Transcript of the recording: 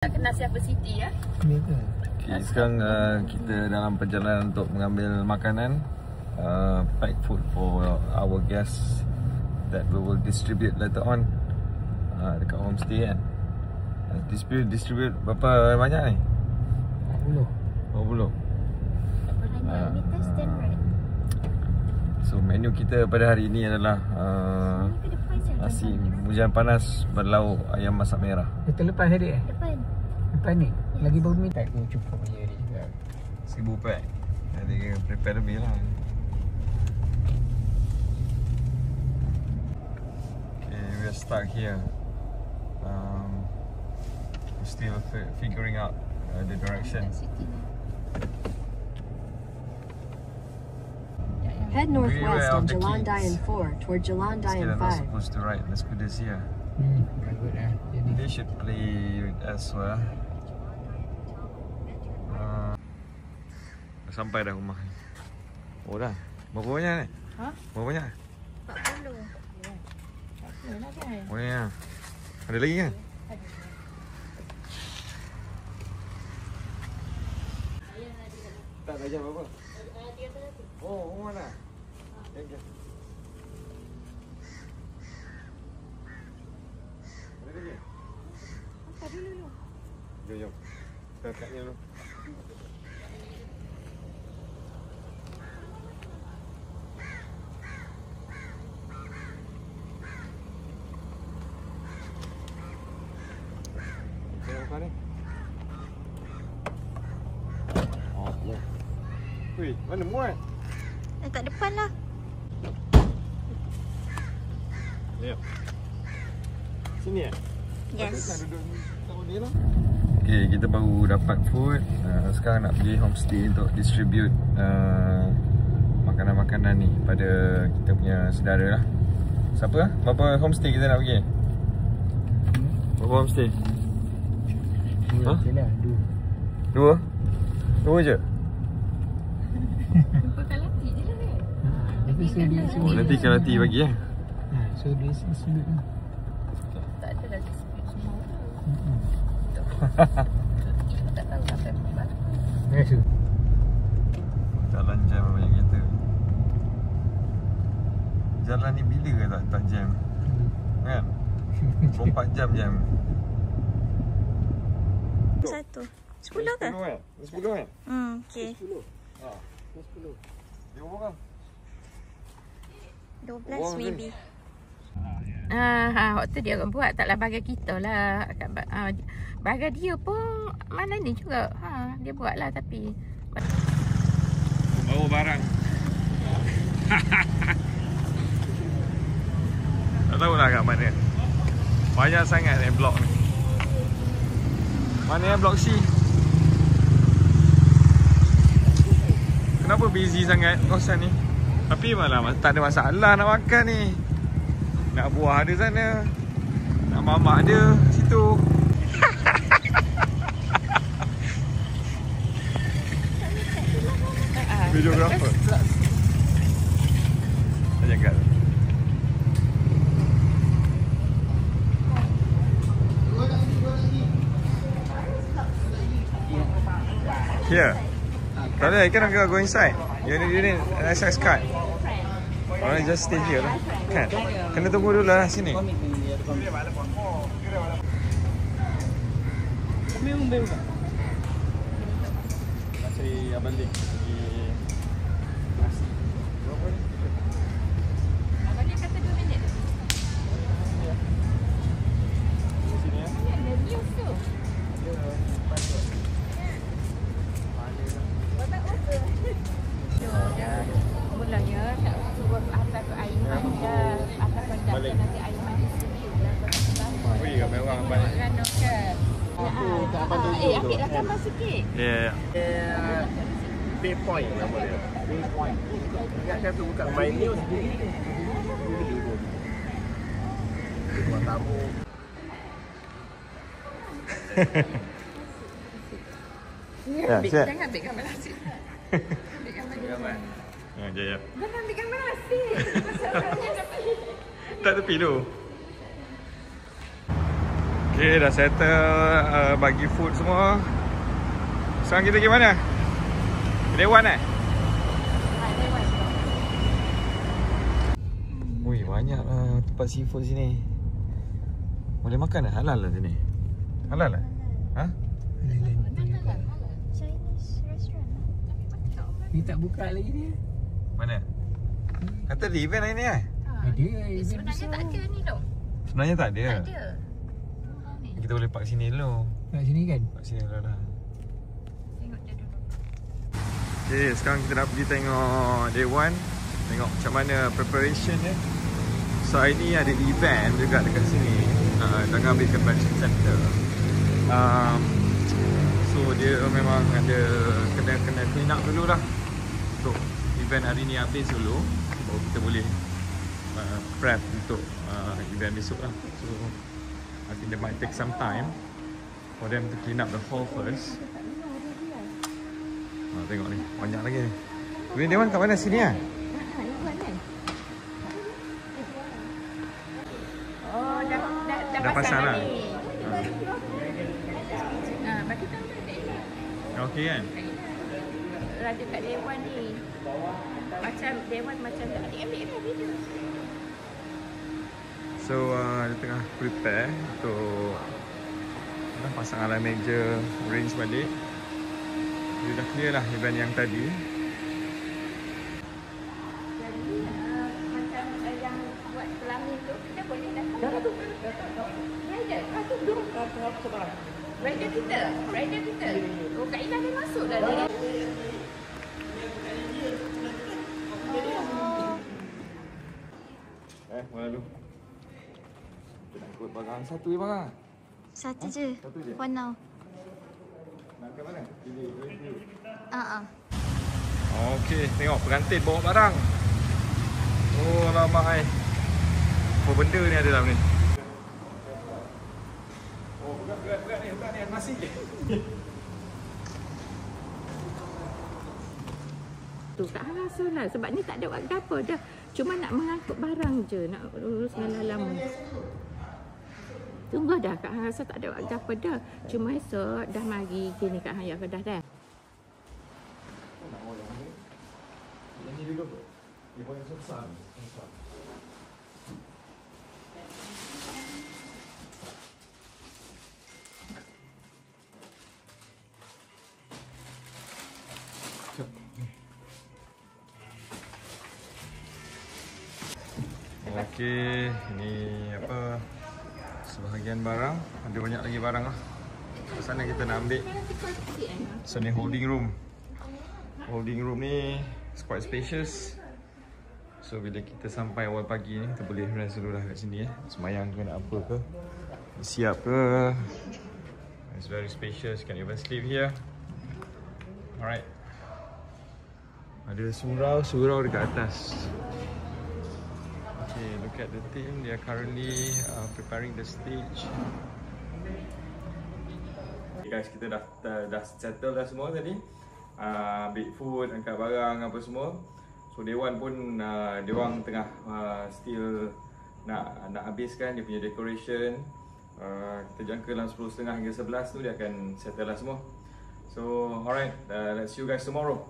Tak kenal siapa Siti ya? Okay, sekarang kita dalam perjalanan untuk mengambil makanan, pack food for our guests that we will distribute later on dekat homestay kan. Distribute berapa banyak ni? 40. So menu kita pada hari ini adalah nasi hujan panas berlauk ayam masak merah. Itu lepas tadi Lepas ni lagi baru minta aku cukup je ni. 1000 pack. Jadi prepare lebih lah. Okay, we are stuck here. We're still figuring out the direction. Head northwest on Jalan Dayan 4 toward Jalan Dayan Still not 5. supposed to ride the scooters here. Bagus dah. Jadi They should play with us well. Sampai dah rumah ni. Oh dah. Berapa banyak ni? Ha? Berapa banyak? 40. Yalah kan? Oh ya. Ada lagi kan? Tak dah jam berapa? Oh, rumah mana? Okay. Ada lagi? Apa dulu? Jom. Kita katnya dulu. Apa ni? Oh, ya. Wih, mana muat? Kat depan lah. Ya. Sini ya? Yes. Okay, kita baru dapat food. Sekarang nak pergi homestay untuk distribute makanan-makanan ni pada kita punya saudara lah. Siapa lah? Berapa homestay kita nak pergi? Berapa homestay? dua je lah, dua. Dua je? Lupakan lati je lah kan? Tapi so dia Oh, nanti kalau Lati bagi eh. So dia sudut ni. Tak ada lah dispute semua. Kita tak tahu sampai mana. Biasa. Jalan jam banyak kereta. Jalan ni bila ke tak jam? Kan? 24 jam jam. 1. 10 ke? 10 kan? 10 kan? Okey. 10. Ha. 10. Dia berapa orang? 12 maybe. Waktu dia orang buat taklah bagi kita lah. Bagi dia pun mana ni juga. Dia buat lah tapi Bawa barang. Tak tahulah kat mana. Banyak sangat ni blok ni. Mana yang blok C? Kenapa busy sangat kawasan ni? Tapi malah tak ada masalah nak makan ni. Nak buah ada sana. Nak mamak ada situ. Videographer. Saya jaga. Here. Tak ada, you cannot go inside. You need an access card. Alright, just stay here lah. Kan? Kena tunggu dulu lah sini. Nak cari Abang Lik pergi nasi. Berapa ni? Abang dia kata 2 minit. Sini ya. Ada news tu. Mulanya nak suruh atas tu air mandi dah. Atas pandang nanti air mandi sendiri lah. Wih, ramai orang banyak. Kan? Ambil lah gambar sikit. Ya. Bay Point nama dia. Bay Point. Ingatkan tu bukan My News. Tuan tamu. Siap. Jangan ambil gambar nasi. Ambil gambar. Jaya. Jangan ambil gambar nasi. Tak Tak tepi tu. Okay, dah settle bagi food semua. Sekarang kita pergi mana? Dewan Ui, banyak lah tempat seafood sini. Boleh makan dah? Halal lah sini? Halal lah? Ha? Chinese restaurant. Ni tak buka lagi dia. Mana? Kata ada event hari ni Ada Sebenarnya tak ada ni dong. Sebenarnya tak ada. Tak ada. Kita boleh park sini dulu. Kat sini kan? Park sini dulu lah. Tengok dia dulu. Okay, sekarang kita dah pergi tengok Day One. Tengok macam mana preparation dia. So hari ni ada event juga dekat sini. Tengah ambil convention center. So dia memang ada kena clean up dulu lah. Untuk event hari ni habis dulu, baru kita boleh prep untuk event besok lah. So I think they might take some time for them to clean up the hall first. Tengok ni, banyak lagi ni. Dewan kat mana? Sini lah? Oh, dah pasang lah. Bagi tahu tak? Okey kan? Raja kat Dewan ni. Macam Dewan macam tak ada ambil dah video. So dia tengah prepare untuk pasang alarm meja, range balik. Dia dah clear lah event yang tadi. Jadi macam yang buat pelamin tu kita boleh datang. Rider, tu duduk. Rider kita. Oh, Kak Ina dah masuk dah ni. Mana dulu? Kita nak ikut barang satu je barang. Satu je. Satu je? For now. Nak ke mana? Pilih. Okey, tengok pengantin bawa barang. Oh, lama ai. Apa benda ni ada dalam ni? Oh, berat ni, nasi. Tu Kak Han rasa lah sebab ni tak ada buat apa dah. Cuma nak mengangkut barang je, nak urus lama. Tunggu dah, Kak Han rasa tak ada buat apa dah. Cuma esok dah mari gini Kak Han yang kedah dah. Ini dulu. Dia boleh susah. Okey, ini apa? Sebahagian barang, ada banyak lagi barang lah. Ke sana kita nak ambil. So ni holding room. Holding room ni quite spacious. So bila kita sampai awal pagi ni, kita boleh rest dulu lah kat sini semayang ke nak apa ke, siap ke. It's very spacious, can even sleep here. Alright. Ada surau dekat atas. Okay, look at the team. They are currently preparing the stage. Okay guys, kita dah settle dah semua tadi. Ambil food, angkat barang apa semua. So Dewan pun dia orang tengah still nak habiskan dia punya decoration. Kita jangka dalam 10:30 hingga 11 tu dia akan settle lah semua. So alright, let's see you guys tomorrow.